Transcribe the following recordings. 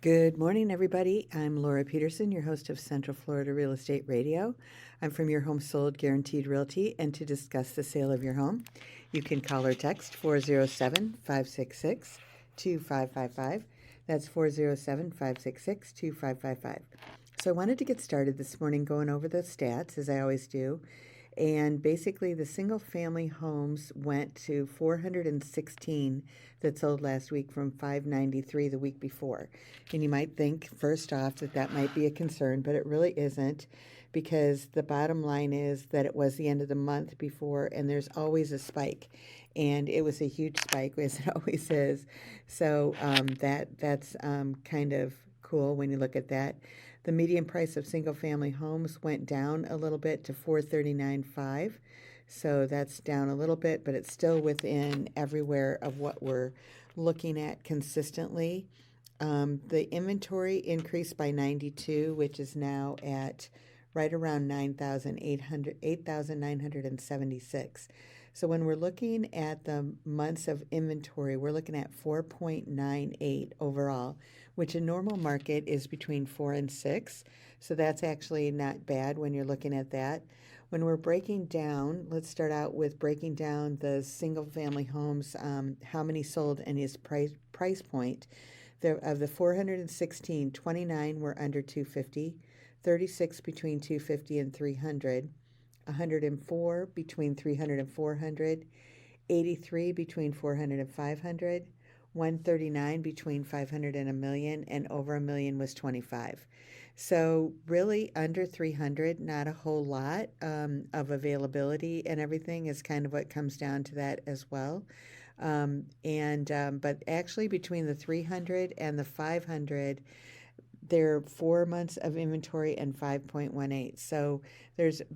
Good morning, everybody. I'm Laura Peterson, your host of Central Florida Real Estate Radio. I'm from Your Home Sold Guaranteed Realty, and to discuss the sale of your home, you can call or text 407-566-2555. That's 407-566-2555. So I wanted to get started this morning going over the stats, as I always do. And basically, the single family homes went to 416 that sold last week from 593 the week before. And you might think, first off, that that might be a concern, but it really isn't, because the bottom line is that it was the end of the month before, and there's always a spike. And it was a huge spike, as it always is. So that's kind of cool when you look at that. The median price of single-family homes went down a little bit to 439.5, so that's down a little bit, but it's still within everywhere of what we're looking at consistently. The inventory increased by 92, which is now at right around 8,976. So when we're looking at the months of inventory, we're looking at 4.98 overall, which a normal market is between 4 and 6. So that's actually not bad when you're looking at that. When we're breaking down, let's start out with breaking down the single-family homes, how many sold and his price point. Of the 416, 29 were under 250, 36 between 250 and 300, 104 between 300 and 400, 83 between 400 and 500, 139 between 500 and a million, and over a million was 25. So really under 300, not a whole lot of availability, and everything is kind of what comes down to that as well. But actually between the 300 and the 500, there are 4 months of inventory and 5.18. So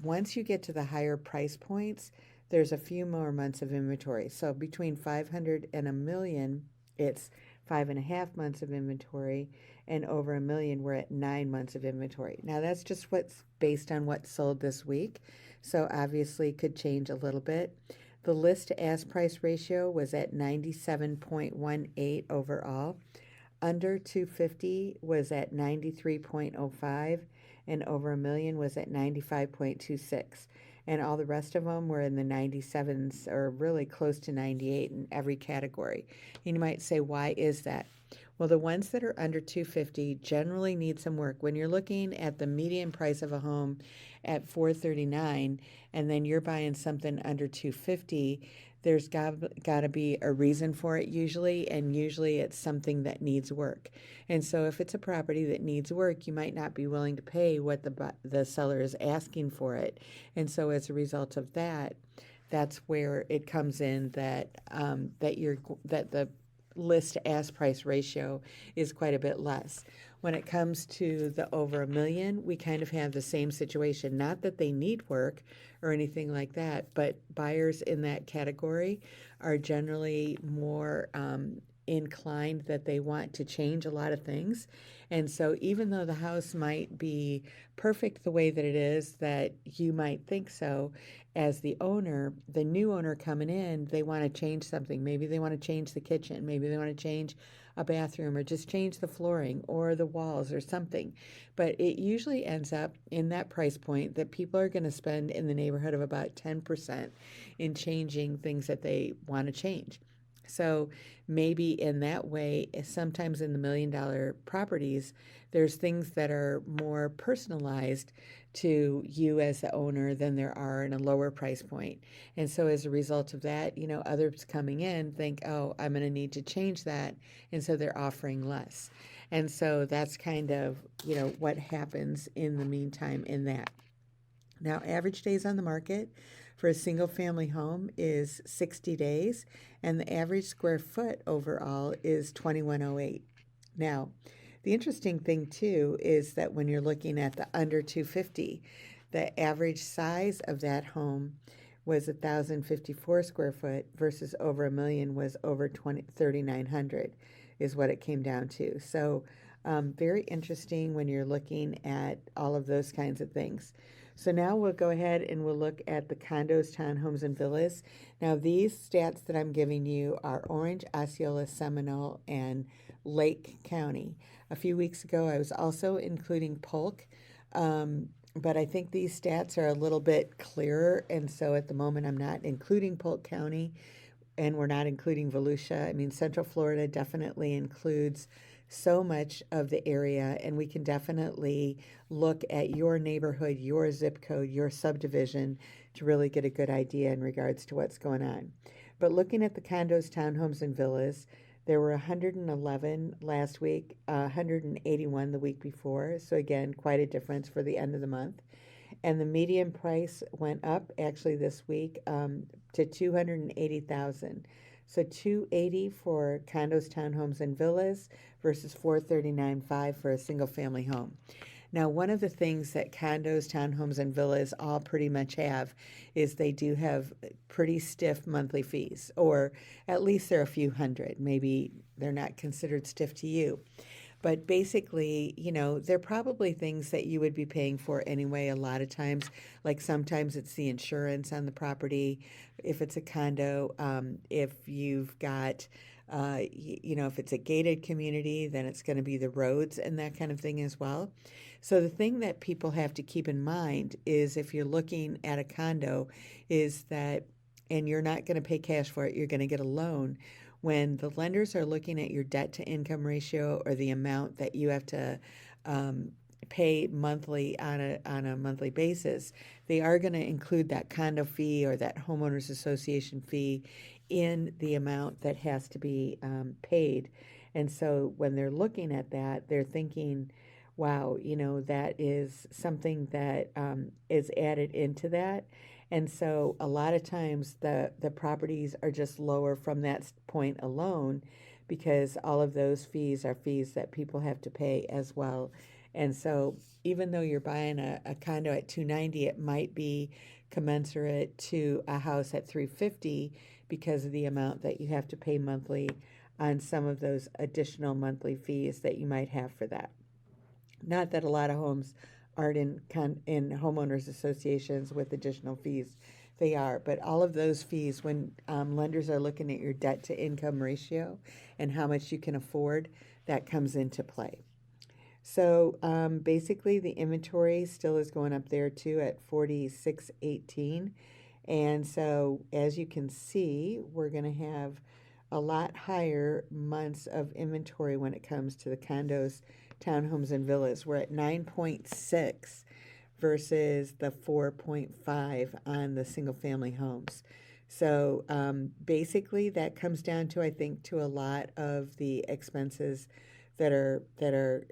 once you get to the higher price points, there's a few more months of inventory. So between 500 and a million, it's 5.5 months of inventory, and over a million, we're at 9 months of inventory. Now that's just what's based on what sold this week. So obviously could change a little bit. The list to ask price ratio was at 97.18 overall. Under 250 was at 93.05, and over a million was at 95.26. And all the rest of them were in the 97s, or really close to 98 in every category. And you might say, why is that? Well, the ones that are under 250 generally need some work. When you're looking at the median price of a home at 439, and then you're buying something under 250, there's got to be a reason for it usually, and usually it's something that needs work. And so if it's a property that needs work, you might not be willing to pay what the seller is asking for it. And so as a result of that, that's where it comes in that the list to ask price ratio is quite a bit less. When it comes to the over a million, we kind of have the same situation. Not that they need work or anything like that, but buyers in that category are generally more inclined that they want to change a lot of things. And so even though the house might be perfect the way that it is, that you might think so, as the owner, the new owner coming in, they want to change something. Maybe they want to change the kitchen. Maybe they want to change a bathroom, or just change the flooring or the walls or something. But it usually ends up in that price point that people are going to spend in the neighborhood of about 10% in changing things that they want to change. So maybe in that way, sometimes in the $1 million properties, there's things that are more personalized to you as the owner than there are in a lower price point. And so as a result of that, others coming in think, oh, I'm going to need to change that. And so they're offering less. And so that's kind of, what happens in the meantime in that. Now, average days on the market for a single-family home is 60 days, and the average square foot overall is 2108. Now, the interesting thing, too, is that when you're looking at the under 250, the average size of that home was 1,054 square foot versus over a million was over 3,900 is what it came down to. So very interesting when you're looking at all of those kinds of things. So now we'll go ahead and we'll look at the condos, townhomes, and villas. Now these stats that I'm giving you are Orange, Osceola, Seminole, and Lake County. A few weeks ago, I was also including Polk, but I think these stats are a little bit clearer, and so at the moment I'm not including Polk County, and we're not including Volusia. I mean, Central Florida definitely includes so much of the area, and we can definitely look at your neighborhood, your zip code, your subdivision to really get a good idea in regards to what's going on. But looking at the condos, townhomes, and villas, there were 111 last week, 181 the week before. So again, quite a difference for the end of the month. And the median price went up actually this week to 280,000. So 280 for condos, townhomes, and villas versus 439.5 for a single family home. Now, one of the things that condos, townhomes, and villas all pretty much have is they do have pretty stiff monthly fees, or at least they're a few hundred. Maybe they're not considered stiff to you. But basically, they're probably things that you would be paying for anyway, a lot of times. Like sometimes it's the insurance on the property, if it's a condo, if you've got, if it's a gated community, then it's going to be the roads and that kind of thing as well. So the thing that people have to keep in mind is if you're looking at a condo, is that, and you're not going to pay cash for it, you're going to get a loan. When the lenders are looking at your debt to income ratio or the amount that you have to pay monthly on a monthly basis, they are going to include that condo fee or that homeowners association fee in the amount that has to be paid. And so when they're looking at that, they're thinking, wow, that is something that is added into that. And so a lot of times the properties are just lower from that point alone because all of those fees are fees that people have to pay as well. And so even though you're buying a condo at 290, it might be commensurate to a house at 350 because of the amount that you have to pay monthly on some of those additional monthly fees that you might have for that. Not that a lot of homes aren't in homeowners associations with additional fees. They are, but all of those fees, when lenders are looking at your debt to income ratio and how much you can afford, that comes into play. So basically, the inventory still is going up there too at 4618. And so as you can see, we're going to have a lot higher months of inventory when it comes to the condos, townhomes, and villas. We're at 9.6 versus the 4.5 on the single family homes. So basically that comes down to, I think, to a lot of the expenses that are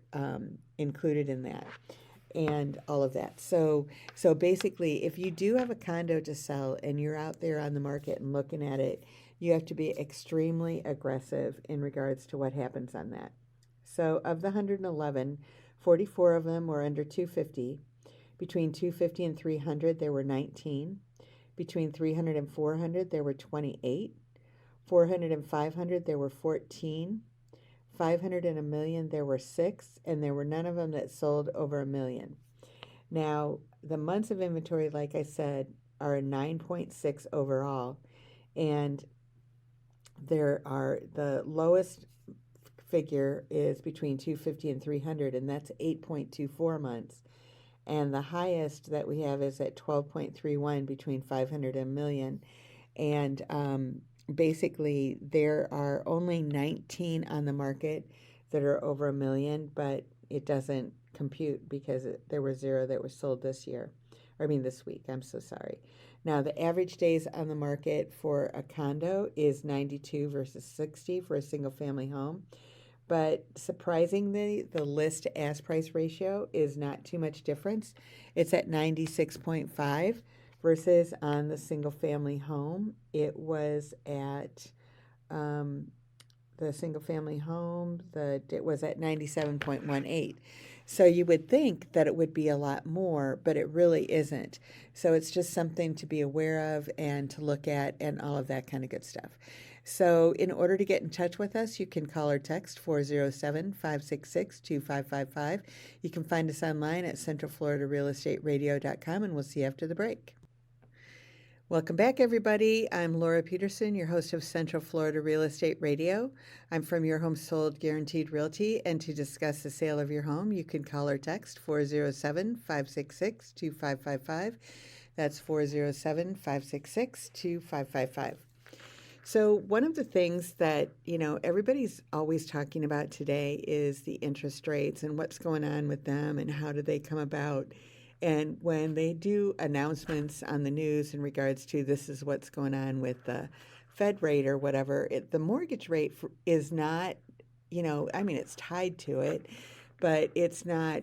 included in that and all of that. So basically, if you do have a condo to sell and you're out there on the market and looking at it, you have to be extremely aggressive in regards to what happens on that. So of the 111, 44 of them were under 250. Between 250 and 300, there were 19. Between 300 and 400, there were 28. 400 and 500, there were 14. 500 and a million, there were 6, and there were none of them that sold over $1 million. Now, the months of inventory, like I said, are 9.6 overall, and the lowest figure is between 250 and 300, and that's 8.24 months. And the highest that we have is at 12.31 between 500 and a million. And basically, there are only 19 on the market that are over $1 million, but it doesn't compute because there were 0 that were sold this week. I'm so sorry. Now, the average days on the market for a condo is 92 versus 60 for a single family home. But surprisingly, the list to ask price ratio is not too much difference. It's at 96.5 versus on the single family home, it was at the single family home, it was at 97.18. So you would think that it would be a lot more, but it really isn't. So it's just something to be aware of and to look at and all of that kind of good stuff. So, in order to get in touch with us, you can call or text 407-566-2555. You can find us online at centralfloridarealestateradio.com, and we'll see you after the break. Welcome back, everybody. I'm Laura Peterson, your host of Central Florida Real Estate Radio. I'm from Your Home Sold Guaranteed Realty, and to discuss the sale of your home, you can call or text 407-566-2555. That's 407-566-2555. So one of the things that, everybody's always talking about today is the interest rates and what's going on with them and how do they come about. And when they do announcements on the news in regards to this is what's going on with the Fed rate or whatever, the mortgage rate is not, it's tied to it, but it's not,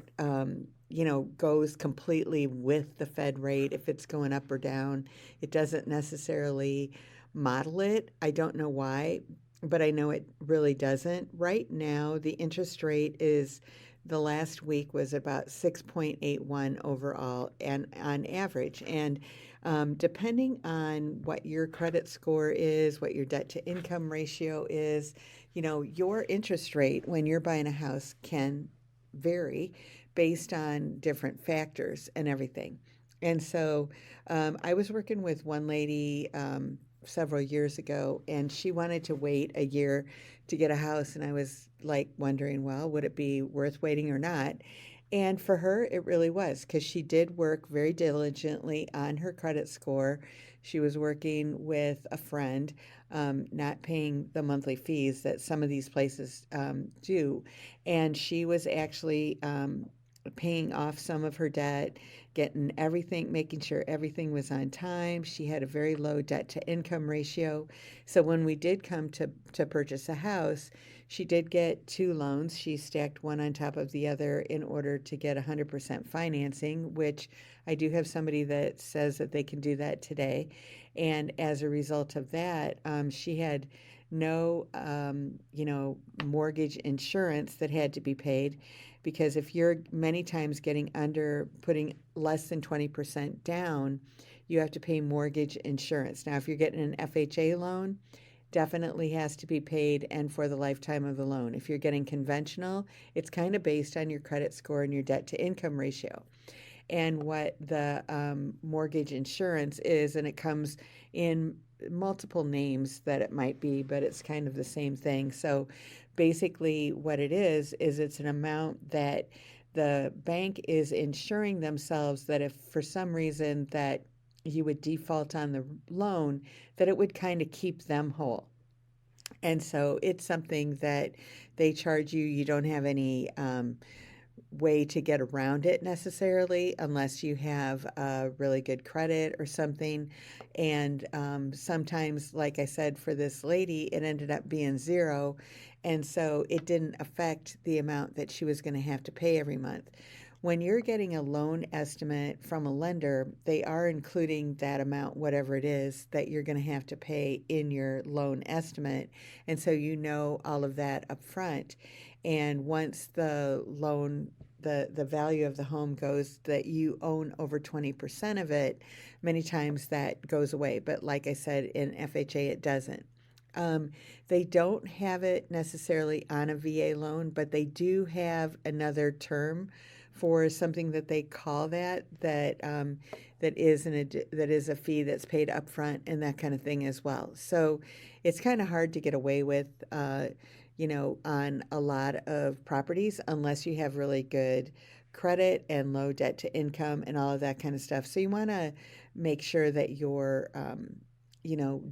goes completely with the Fed rate if it's going up or down. It doesn't necessarily model it. I don't know why, but I know it really doesn't. Right now, the interest rate is the last week was about 6.81 overall and on average. And depending on what your credit score is, what your debt to income ratio is, your interest rate when you're buying a house can vary based on different factors and everything. And so I was working with one lady several years ago, and she wanted to wait a year to get a house. And I was like wondering, well, would it be worth waiting or not? And for her, it really was, because she did work very diligently on her credit score. She was working with a friend, not paying the monthly fees that some of these places do. And she was actually paying off some of her debt, getting everything, making sure everything was on time. She had a very low debt to income ratio. So when we did come to purchase a house, she did get two loans. She stacked one on top of the other in order to get 100% financing, which I do have somebody that says that they can do that today. And as a result of that, she had no, mortgage insurance that had to be paid, because if you're many times putting less than 20% down, you have to pay mortgage insurance. Now, if you're getting an FHA loan, definitely has to be paid and for the lifetime of the loan. If you're getting conventional, it's kind of based on your credit score and your debt to income ratio and what the mortgage insurance is, and it comes in multiple names that it might be, but it's kind of the same thing. So basically what it is it's an amount that the bank is insuring themselves that if for some reason that you would default on the loan, that it would kind of keep them whole. And so it's something that they charge you. You don't have any way to get around it necessarily unless you have a really good credit or something. And sometimes, like I said, for this lady, it ended up being zero. And so it didn't affect the amount that she was going to have to pay every month. When you're getting a loan estimate from a lender, they are including that amount, whatever it is, that you're going to have to pay in your loan estimate. And so you know all of that up front. And once the loan, the value of the home goes that you own over 20% of it, many times that goes away. But like I said, in FHA, it doesn't. They don't have it necessarily on a VA loan, but they do have another term for something that they call that is a fee that's paid upfront and that kind of thing as well. So it's kind of hard to get away with, on a lot of properties unless you have really good credit and low debt to income and all of that kind of stuff. So you want to make sure that you're,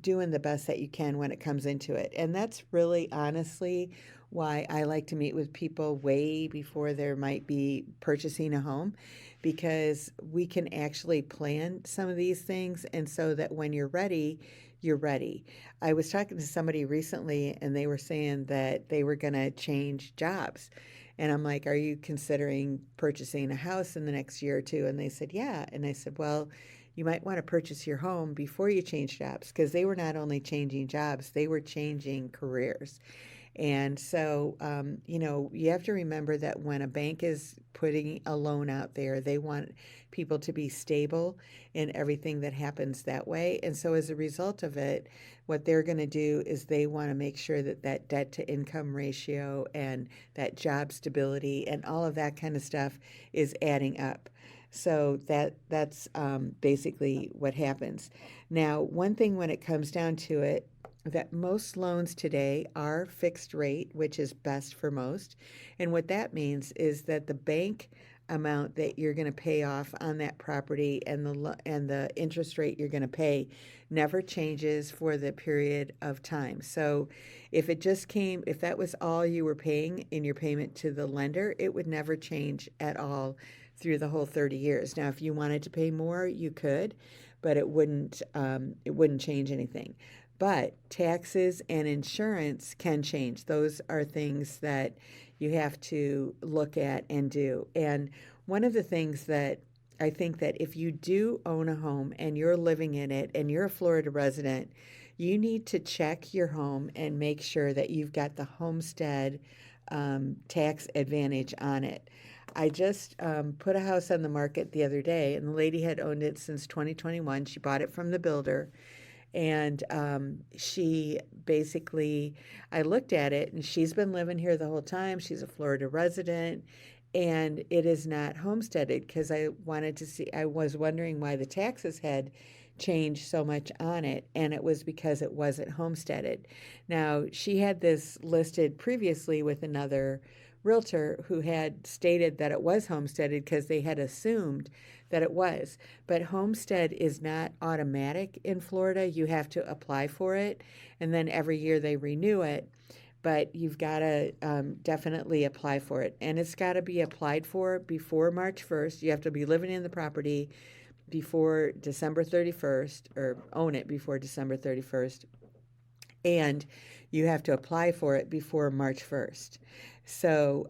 doing the best that you can when it comes into it. And that's really honestly why I like to meet with people way before there might be purchasing a home, because we can actually plan some of these things. And so that when you're ready, you're ready. I was talking to somebody recently and they were saying that they were going to change jobs. And I'm like, are you considering purchasing a house in the next year or two? And they said, yeah. And I said, well, you might want to purchase your home before you change jobs, because they were not only changing jobs, they were changing careers. And so, you have to remember that when a bank is putting a loan out there, they want people to be stable in everything that happens that way. And so, as a result of it, what they're going to do is they want to make sure that that debt to income ratio and that job stability and all of that kind of stuff is adding up. So that's basically what happens. Now, one thing when it comes down to it, that most loans today are fixed rate, which is best for most. And what that means is that the bank amount that you're going to pay off on that property and the interest rate you're going to pay never changes for the period of time. So if that was all you were paying in your payment to the lender, it would never change at all through the whole 30 years. Now, if you wanted to pay more, you could, but it wouldn't change anything. But taxes and insurance can change. Those are things that you have to look at and do. And one of the things that I think that if you do own a home and you're living in it and you're a Florida resident, you need to check your home and make sure that you've got the homestead tax advantage on it. I just put a house on the market the other day, and the lady had owned it since 2021. She bought it from the builder. And she basically, I looked at it, and she's been living here the whole time. She's a Florida resident, and it is not homesteaded because I was wondering why the taxes had changed so much on it, and it was because it wasn't homesteaded. Now, she had this listed previously with another realtor who had stated that it was homesteaded because they had assumed that it was. But homestead is not automatic in Florida. You have to apply for it, and then every year they renew it. But you've got to definitely apply for it. And it's got to be applied for before March 1st. You have to be living in the property before December 31st, or own it before December 31st. And you have to apply for it before March 1st. So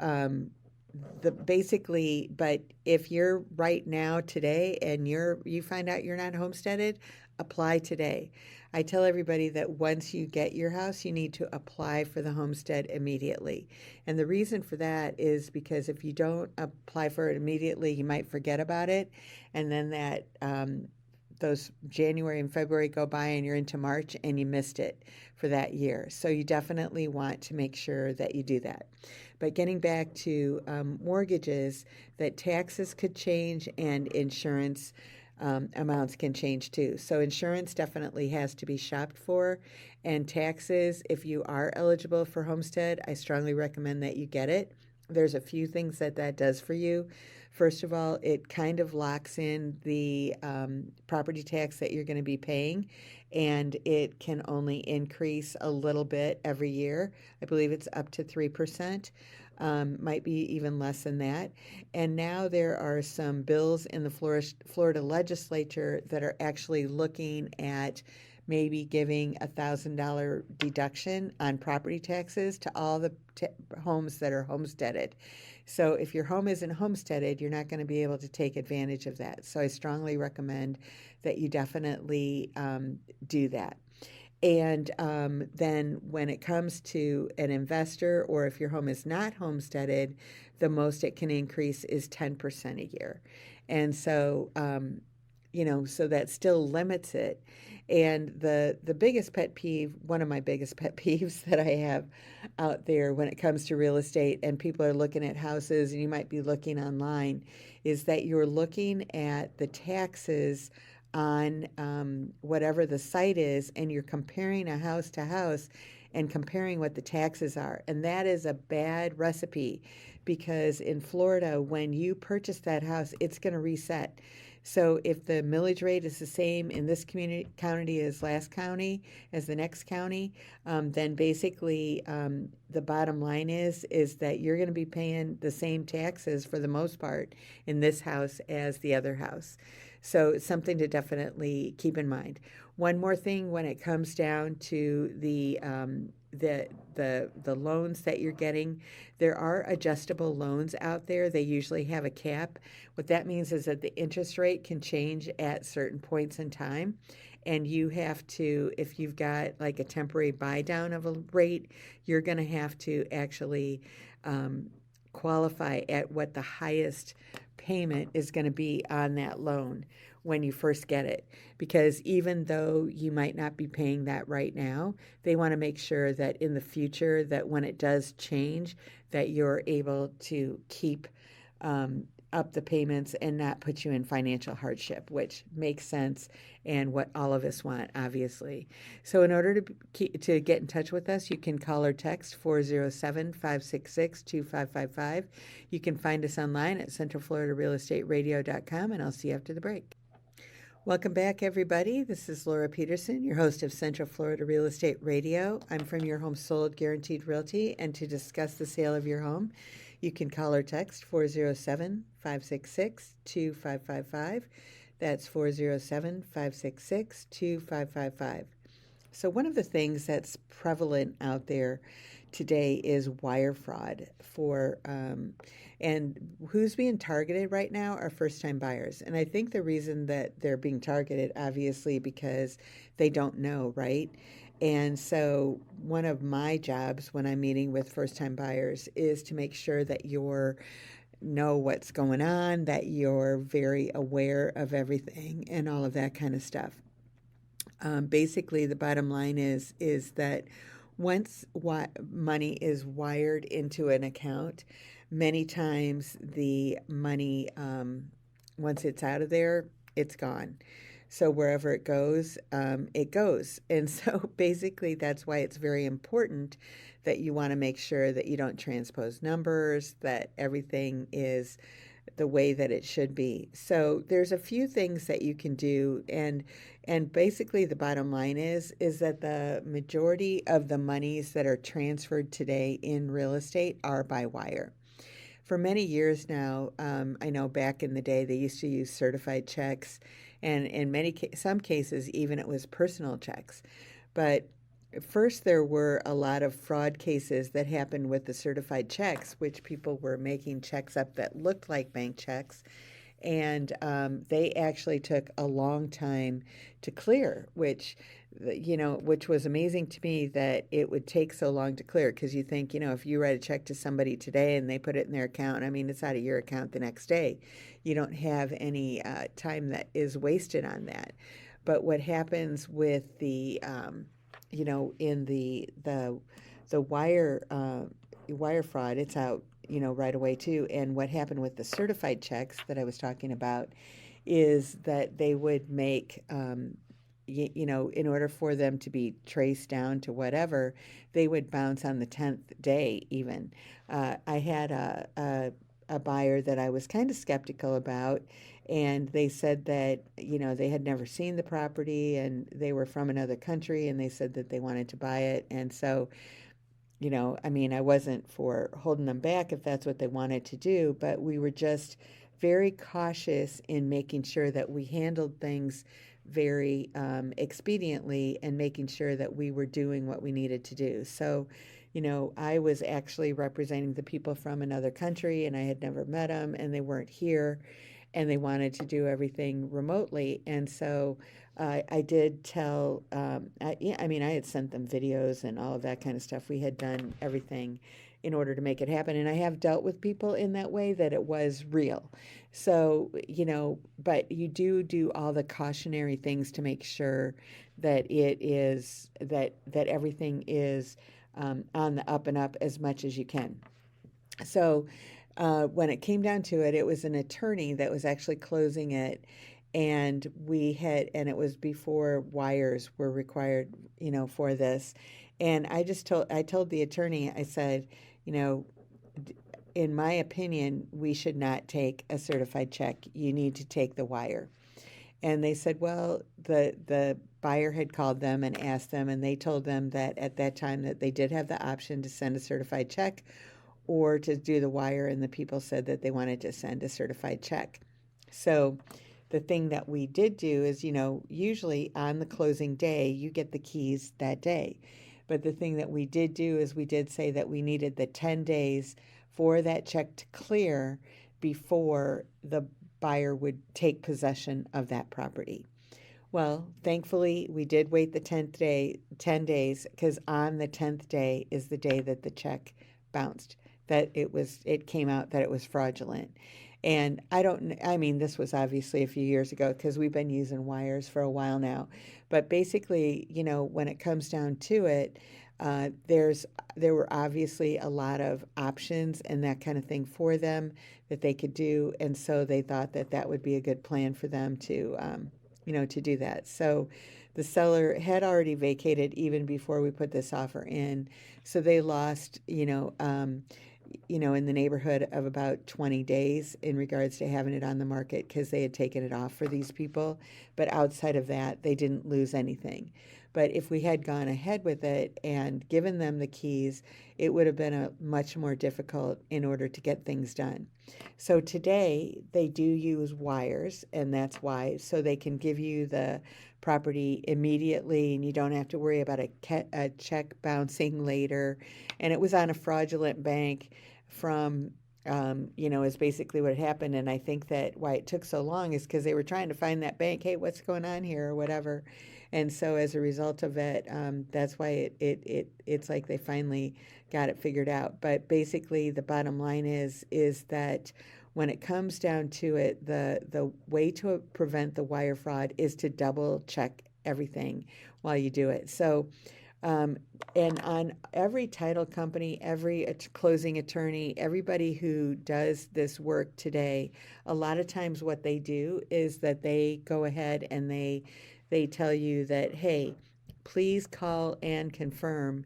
but if you're right now today and you find out you're not homesteaded, apply today. I tell everybody that once you get your house, you need to apply for the homestead immediately. And the reason for that is because if you don't apply for it immediately, you might forget about it. And then those January and February go by and you're into March and you missed it for that year. So you definitely want to make sure that you do that. But getting back to mortgages, that taxes could change and insurance amounts can change too. So insurance definitely has to be shopped for, and taxes, if you are eligible for homestead, I strongly recommend that you get it. There's a few things that does for you. First of all, it kind of locks in the property tax that you're going to be paying, and it can only increase a little bit every year. I believe it's up to 3%. Might be even less than that. And now there are some bills in the Florida legislature that are actually looking at maybe giving $1,000 deduction on property taxes to all the homes that are homesteaded. So if your home isn't homesteaded, you're not going to be able to take advantage of that. So I strongly recommend that you definitely do that. And then when it comes to an investor, or if your home is not homesteaded, the most it can increase is 10% a year. And so, so that still limits it. And the biggest pet peeve, one of my biggest pet peeves that I have out there when it comes to real estate, and people are looking at houses and you might be looking online, is that you're looking at the taxes on whatever the site is, and you're comparing a house to house and comparing what the taxes are. And that is a bad recipe, because in Florida, when you purchase that house, it's going to reset. So if the millage rate is the same in this county as the next county, then basically the bottom line is that you're going to be paying the same taxes for the most part in this house as the other house. So it's something to definitely keep in mind. One more thing when it comes down to the the loans that you're getting. There are adjustable loans out there. They usually have a cap. What that means is that the interest rate can change at certain points in time, and you have to, if you've got like a temporary buy down of a rate, you're going to have to actually qualify at what the highest payment is going to be on that loan when you first get it, because even though you might not be paying that right now, they want to make sure that in the future, that when it does change, that you're able to keep up the payments and not put you in financial hardship, which makes sense and what all of us want, obviously. So in order to get in touch with us, you can call or text 407-566-2555. You can find us online at centralfloridarealestateradio.com, and I'll see you after the break. Welcome back, everybody. This is Laura Peterson, your host of Central Florida Real Estate Radio. I'm from Your Home Sold Guaranteed Realty, and to discuss the sale of your home, you can call or text 407-566-2555. That's 407-566-2555. So one of the things that's prevalent out there today is wire fraud and who's being targeted right now are first-time buyers. And I think the reason that they're being targeted, obviously, because they don't know, right? And so one of my jobs when I'm meeting with first-time buyers is to make sure that you know what's going on, that you're very aware of everything and all of that kind of stuff. Basically, the bottom line is that once money is wired into an account, many times the money, once it's out of there, it's gone. So wherever it goes, it goes. And so basically that's why it's very important that you want to make sure that you don't transpose numbers, that everything is the way that it should be. So there's a few things that you can do, and basically the bottom line is that the majority of the monies that are transferred today in real estate are by wire. For many years now, I know back in the day they used to use certified checks, and in some cases even it was personal checks. But first there were a lot of fraud cases that happened with the certified checks, which people were making checks up that looked like bank checks, and they actually took a long time to clear, which was amazing to me that it would take so long to clear, because you think, if you write a check to somebody today and they put it in their account, I mean, it's out of your account the next day. You don't have any time that is wasted on that. But what happens with the in the wire fraud, it's out right away too. And what happened with the certified checks that I was talking about is that they would make in order for them to be traced down to whatever, they would bounce on the 10th day even. I had a buyer that I was kind of skeptical about, and they said that they had never seen the property and they were from another country, and they said that they wanted to buy it. And so I wasn't for holding them back if that's what they wanted to do, but we were just very cautious in making sure that we handled things very expediently and making sure that we were doing what we needed to do. So, I was actually representing the people from another country, and I had never met them, and they weren't here, and they wanted to do everything remotely. And so I did tell, I had sent them videos and all of that kind of stuff. We had done everything in order to make it happen. And I have dealt with people in that way that it was real. So, but you do all the cautionary things to make sure that it is, that everything is on the up and up as much as you can. So when it came down to it, it was an attorney that was actually closing it. And it was before wires were required, for this. And I told the attorney, I said, in my opinion, we should not take a certified check. You need to take the wire. And they said, well, the buyer had called them and asked them, and they told them that at that time that they did have the option to send a certified check or to do the wire, and the people said that they wanted to send a certified check. So the thing that we did do is, usually on the closing day, you get the keys that day. But the thing that we did do is we did say that we needed the 10 days for that check to clear before the buyer would take possession of that property. Well, thankfully, we did wait the 10 days, because on the 10th day is the day that the check bounced, that it came out that it was fraudulent. And I mean, this was obviously a few years ago because we've been using wires for a while now. But basically, when it comes down to it, there were obviously a lot of options and that kind of thing for them that they could do. And so they thought that that would be a good plan for them to do that. So the seller had already vacated even before we put this offer in. So they lost, in the neighborhood of about 20 days in regards to having it on the market because they had taken it off for these people. But outside of that, they didn't lose anything. But if we had gone ahead with it and given them the keys, it would have been a much more difficult in order to get things done. So today they do use wires, and that's why, so they can give you the property immediately and you don't have to worry about a check bouncing later. And it was on a fraudulent bank from is basically what happened. And I think that why it took so long is because they were trying to find that bank. Hey, what's going on here or whatever. And so as a result of it, that's why it's like they finally got it figured out. But basically, the bottom line is that when it comes down to it, the way to prevent the wire fraud is to double check everything while you do it. So, and on every title company, every closing attorney, everybody who does this work today, a lot of times what they do is that they go ahead and they tell you that, hey, please call and confirm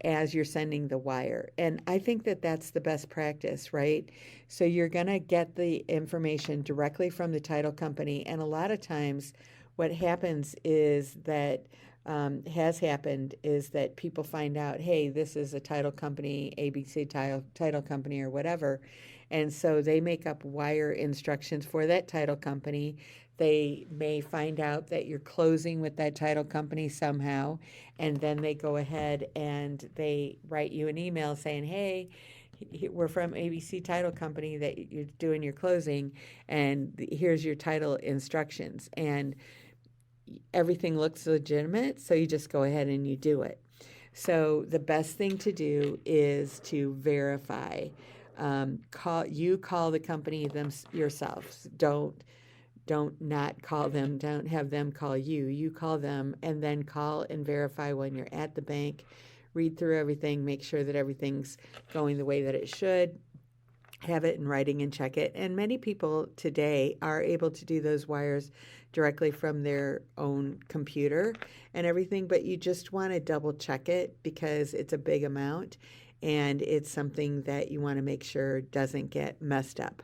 as you're sending the wire. And I think that that's the best practice, right? So you're going to get the information directly from the title company. And a lot of times what happens is that has happened is that people find out, hey, this is a title company, ABC title company or whatever. And so they make up wire instructions for that title company. They may find out that you're closing with that title company somehow, and then they go ahead and they write you an email saying, hey, we're from ABC Title Company that you're doing your closing, and here's your title instructions. And everything looks legitimate, so you just go ahead and you do it. So the best thing to do is to verify. Call the company yourself. Don't not call them. Don't have them call you. You call them and then call and verify when you're at the bank. Read through everything, make sure that everything's going the way that it should. Have it in writing and check it. And many people today are able to do those wires directly from their own computer and everything, but you just want to double check it because it's a big amount and it's something that you want to make sure doesn't get messed up.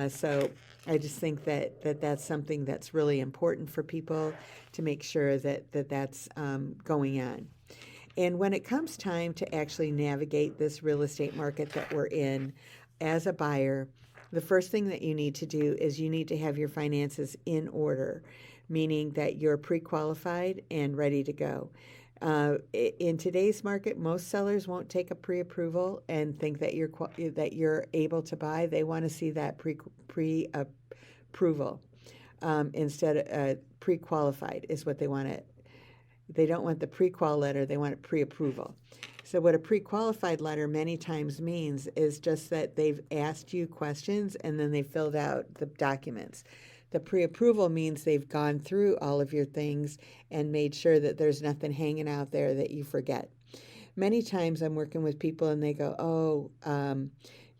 So I just think that that's something that's really important for people to make sure that's going on. And when it comes time to actually navigate this real estate market that we're in as a buyer, the first thing that you need to do is you need to have your finances in order, meaning that you're pre-qualified and ready to go. In today's market, most sellers won't take a pre-approval and think that you're able to buy. They want to see that pre-approval instead of pre-qualified is what they want it. They don't want the pre-qual letter. They want a pre-approval. So what a pre-qualified letter many times means is just that they've asked you questions and then they filled out the documents. The pre-approval means they've gone through all of your things and made sure that there's nothing hanging out there that you forget. Many times I'm working with people and they go,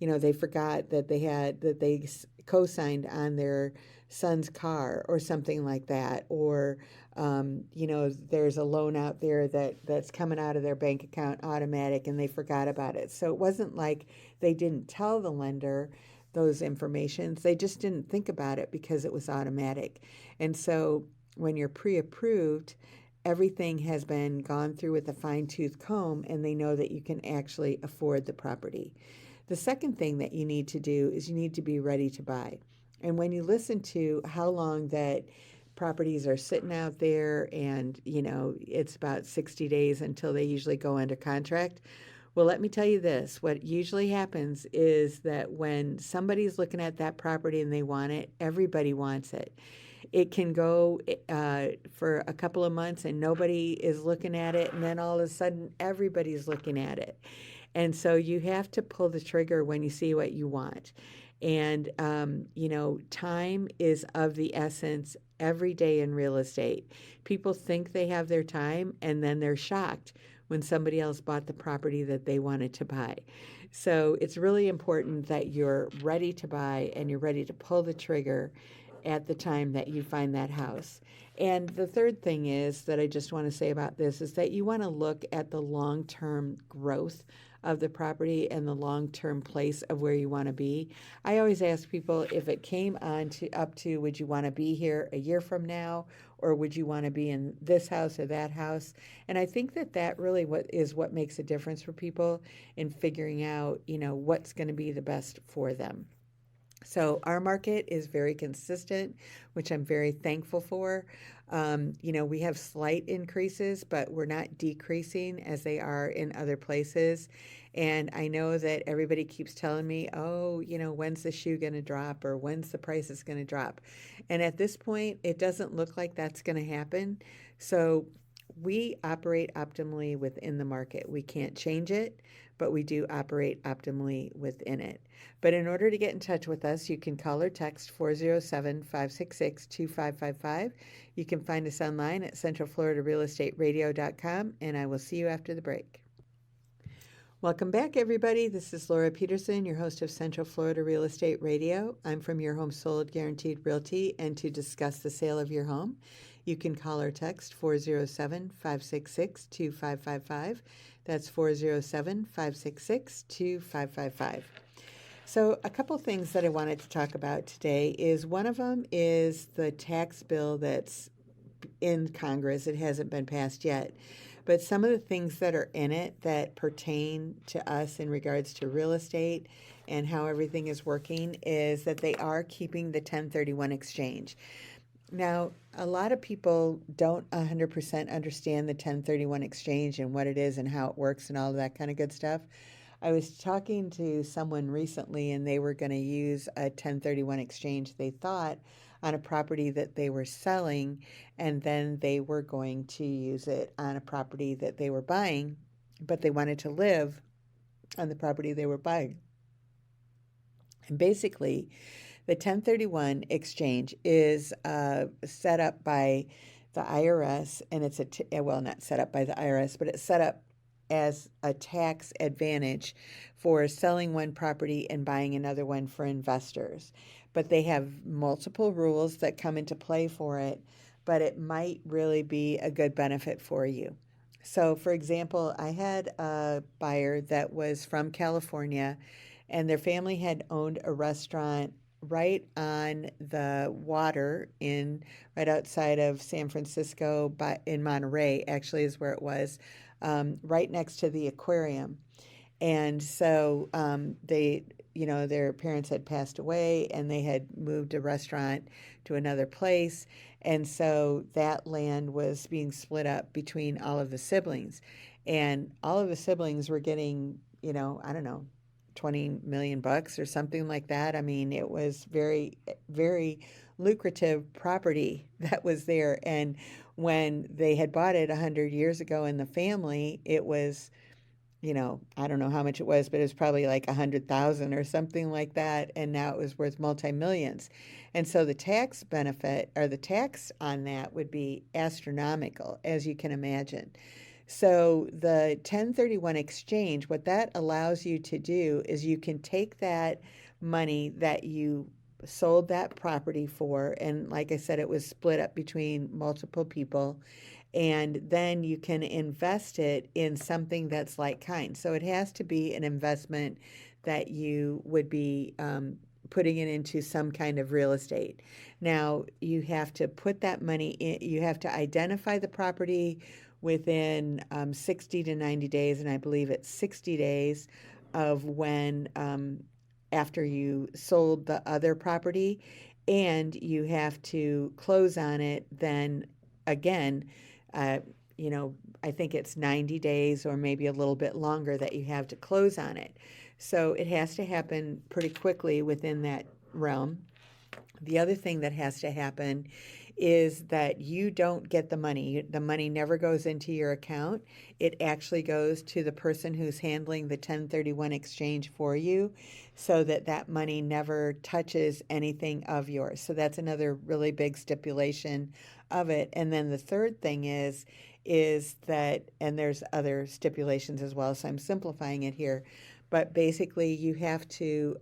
they forgot that they co-signed on their son's car or something like that, or there's a loan out there that's coming out of their bank account automatic and they forgot about it. So it wasn't like they didn't tell the lender those informations. They just didn't think about it because it was automatic. And so when you're pre-approved, everything has been gone through with a fine-tooth comb and they know that you can actually afford the property. The second thing that you need to do is you need to be ready to buy. And when you listen to how long that properties are sitting out there and, it's about 60 days until they usually go under contract. Well, let me tell you this. What usually happens is that when somebody's looking at that property and they want it, everybody wants it. It can go for a couple of months and nobody is looking at it, and then all of a sudden everybody's looking at it. And so you have to pull the trigger when you see what you want. And, time is of the essence every day in real estate. People think they have their time, and then they're shocked when somebody else bought the property that they wanted to buy. So it's really important that you're ready to buy and you're ready to pull the trigger at the time that you find that house. And the third thing is that I just want to say about this is that you want to look at the long-term growth of the property and the long-term place of where you want to be. I always ask people, if it came on to up to, would you want to be here a year from now, or would you want to be in this house or that house? And I think that really what makes a difference for people in figuring out, what's going to be the best for them. So our market is very consistent, which I'm very thankful for. We have slight increases, but we're not decreasing as they are in other places. And I know that everybody keeps telling me, oh, when's the shoe going to drop, or when's the price is going to drop? And at this point, it doesn't look like that's going to happen. So we operate optimally within the market. We can't change it, but we do operate optimally within it. But in order to get in touch with us, you can call or text 407-566-2555. You can find us online at centralfloridarealestateradio.com, and I will see you after the break. Welcome back, everybody. This is Laura Peterson, your host of Central Florida Real Estate Radio. I'm from Your Home Sold Guaranteed Realty, and to discuss the sale of your home, you can call or text 407-566-2555. That's 407-566-2555. So a couple things that I wanted to talk about today is, one of them is the tax bill that's in Congress. It hasn't been passed yet. But some of the things that are in it that pertain to us in regards to real estate and how everything is working is that they are keeping the 1031 exchange. Now, a lot of people don't 100% understand the 1031 exchange and what it is and how it works and all of that kind of good stuff. I was talking to someone recently, and they were going to use a 1031 exchange, they thought, on a property that they were selling, and then they were going to use it on a property that they were buying, but they wanted to live on the property they were buying. And basically, the 1031 exchange is set up by the IRS, and it's not set up by the IRS, but it's set up as a tax advantage for selling one property and buying another one for investors. But they have multiple rules that come into play for it, but it might really be a good benefit for you. So, for example, I had a buyer that was from California, and their family had owned a restaurant right on the water right outside of San Francisco, in Monterey, actually is where it was, right next to the aquarium. And so their parents had passed away, and they had moved a restaurant to another place. And so that land was being split up between all of the siblings. And all of the siblings were getting, I don't know, 20 million bucks or something like that. I mean, it was very, very lucrative property that was there. And when they had bought it 100 years ago in the family, it was, I don't know how much it was, but it was probably like 100,000 or something like that. And now it was worth multi-millions. And so the tax benefit, or the tax on that, would be astronomical, as you can imagine. So the 1031 exchange, what that allows you to do is you can take that money that you sold that property for, and like I said, it was split up between multiple people, and then you can invest it in something that's like kind. So it has to be an investment that you would be putting it into some kind of real estate. Now, you have to put that money in, you have to identify the property within 60 to 90 days, and I believe it's 60 days of when after you sold the other property, and you have to close on it then again. Uh, you know, I think it's 90 days or maybe a little bit longer that you have to close on it. So it has to happen pretty quickly within that realm. The other thing that has to happen is that you don't get the money. The money never goes into your account. It actually goes to the person who's handling the 1031 exchange for you, so that that money never touches anything of yours. So that's another really big stipulation of it. And then the third thing is that, and there's other stipulations as well, so I'm simplifying it here, but basically you have to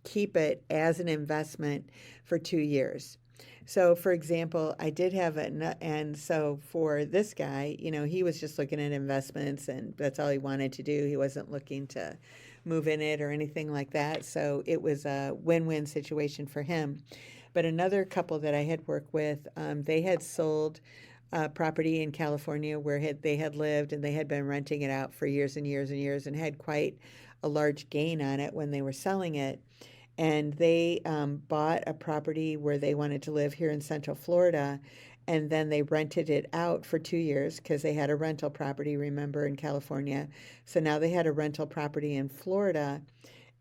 keep it as an investment for 2 years. So, for example, I did have and so for this guy, he was just looking at investments and that's all he wanted to do. He wasn't looking to move in it or anything like that. So it was a win-win situation for him. But another couple that I had worked with, they had sold property in California where they had lived, and they had been renting it out for years and years and years and had quite a large gain on it when they were selling it. And they bought a property where they wanted to live here in Central Florida, and then they rented it out for 2 years because they had a rental property, remember, in California. So now they had a rental property in Florida,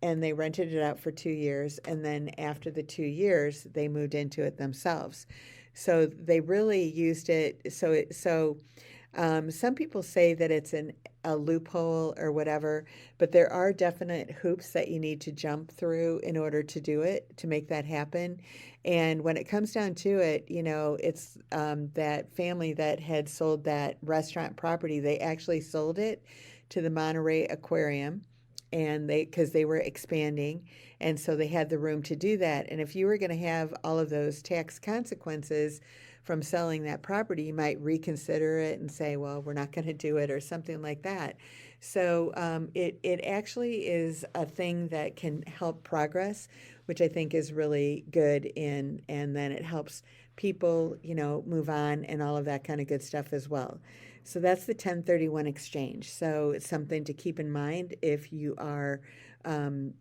and they rented it out for 2 years. And then after the 2 years, they moved into it themselves. So they really used it. Some people say that it's a loophole or whatever, but there are definite hoops that you need to jump through in order to do it, to make that happen. And when it comes down to it, it's that family that had sold that restaurant property, they actually sold it to the Monterey Aquarium, and because they were expanding, and so they had the room to do that. And if you were going to have all of those tax consequences from selling that property, you might reconsider it and say, well, we're not going to do it or something like that. So it actually is a thing that can help progress, which I think is really good and then it helps people, move on and all of that kind of good stuff as well. So that's the 1031 exchange. So it's something to keep in mind if you are an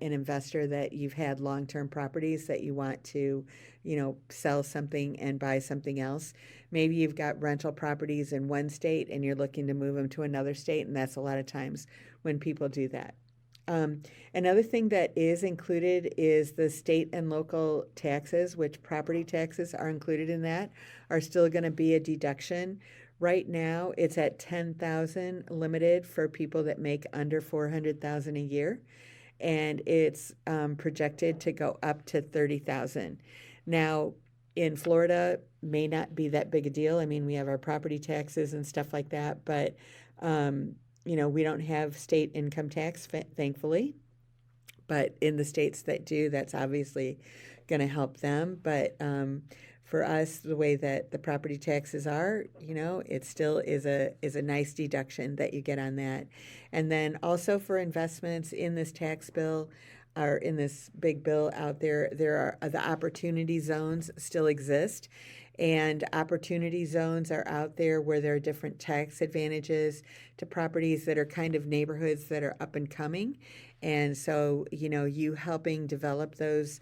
investor that you've had long-term properties that you want to, sell something and buy something else. Maybe you've got rental properties in one state and you're looking to move them to another state, and that's a lot of times when people do that. Another thing that is included is the state and local taxes, which property taxes are included in that, are still going to be a deduction. Right now, it's at 10,000 limited for people that make under 400,000 a year, and it's projected to go up to 30,000. Now, in Florida, may not be that big a deal. I mean, we have our property taxes and stuff like that, but we don't have state income tax, thankfully. But in the states that do, that's obviously going to help them. But for us, the way that the property taxes are, it still is a nice deduction that you get on that. And then also for investments in this tax bill, or in this big bill out there, the opportunity zones still exist. And opportunity zones are out there where there are different tax advantages to properties that are kind of neighborhoods that are up and coming. And so, you helping develop those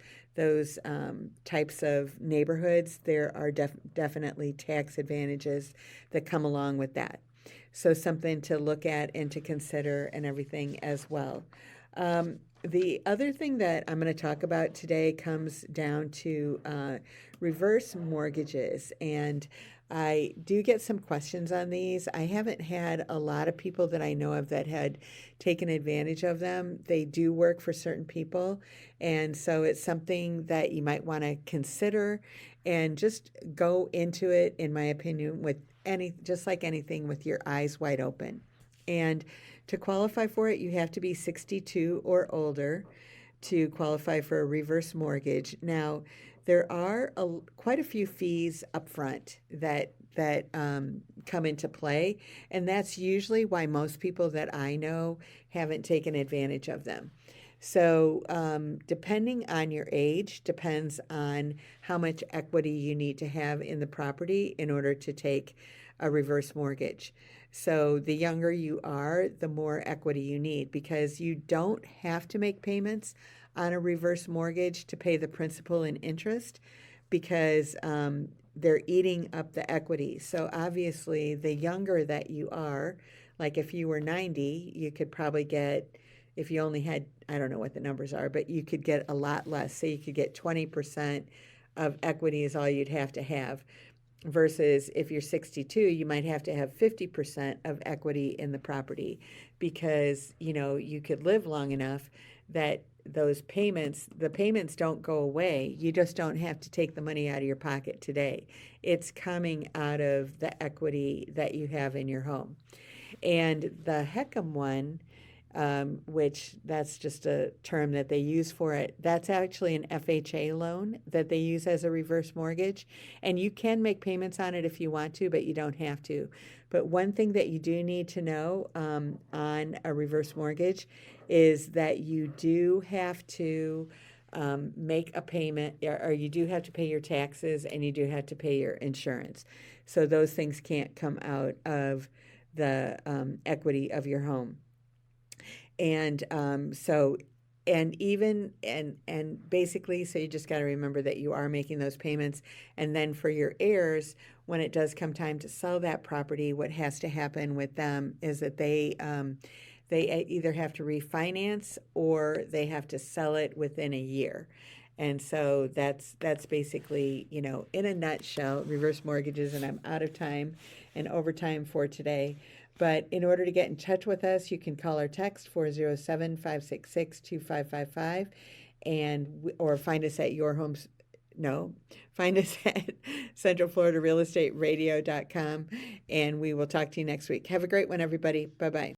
types of neighborhoods, there are definitely tax advantages that come along with that. So something to look at and to consider and everything as well. The other thing that I'm going to talk about today comes down to reverse mortgages. And I do get some questions on these. I haven't had a lot of people that I know of that had taken advantage of them. They do work for certain people. And so it's something that you might want to consider and just go into it, in my opinion, just like anything, with your eyes wide open. And to qualify for it, you have to be 62 or older to qualify for a reverse mortgage. Now, there are quite a few fees up front that come into play, and that's usually why most people that I know haven't taken advantage of them. So depending on your age, depends on how much equity you need to have in the property in order to take a reverse mortgage. So the younger you are, the more equity you need, because you don't have to make payments on a reverse mortgage to pay the principal and interest because they're eating up the equity. So obviously, the younger that you are, like if you were 90, you could probably get, if you only had, I don't know what the numbers are, but you could get a lot less. So you could get 20% of equity is all you'd have to have. Versus if you're 62, you might have to have 50% of equity in the property because, you could live long enough that the payments don't go away. You just don't have to take the money out of your pocket today. It's coming out of the equity that you have in your home. And the HECM one, which that's just a term that they use for it, that's actually an FHA loan that they use as a reverse mortgage. And you can make payments on it if you want to, but you don't have to. But one thing that you do need to know on a reverse mortgage is that you do have to make a payment, or you do have to pay your taxes and you do have to pay your insurance. So those things can't come out of the equity of your home. And so, and even, and basically, so you just got to remember that you are making those payments. And then for your heirs, when it does come time to sell that property, what has to happen with them is that they either have to refinance or they have to sell it within a year. And so that's basically, in a nutshell, reverse mortgages. And I'm out of time and overtime for today. But in order to get in touch with us, you can call or text 407-566-2555 or find us at find us at centralfloridarealestateradio.com, and we will talk to you next week. Have a great one, everybody. Bye-bye.